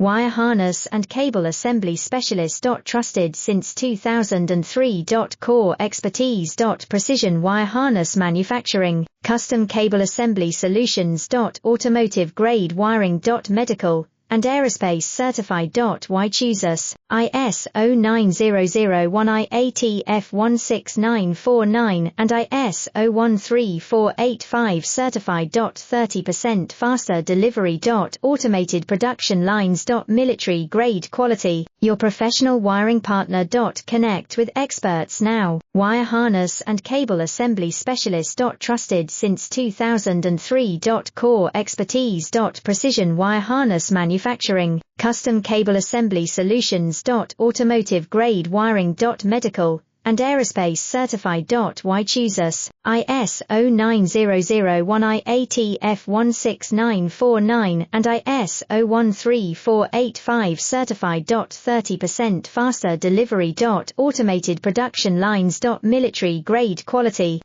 Wire harness and cable assembly specialist. Trusted since 2003. Core expertise. Precision wire harness manufacturing, custom cable assembly solutions. Automotive grade wiring. Medical and aerospace certified. Why choose us? ISO 9001-Ttf16949 and ISO 13485 certified. 30% faster delivery. Automated production lines. Military grade quality, your professional wiring partner. Connect with experts now. Wire harness and cable assembly specialist. Trusted since 2003. Core expertise. Precision wire harness manufacturing, custom cable assembly solutions. Automotive grade wiring. Medical and aerospace certified. Why choose us? ISO 9001-Ttf16949 and ISO 13485 certified. 30% faster delivery. Automated production lines. Military grade quality.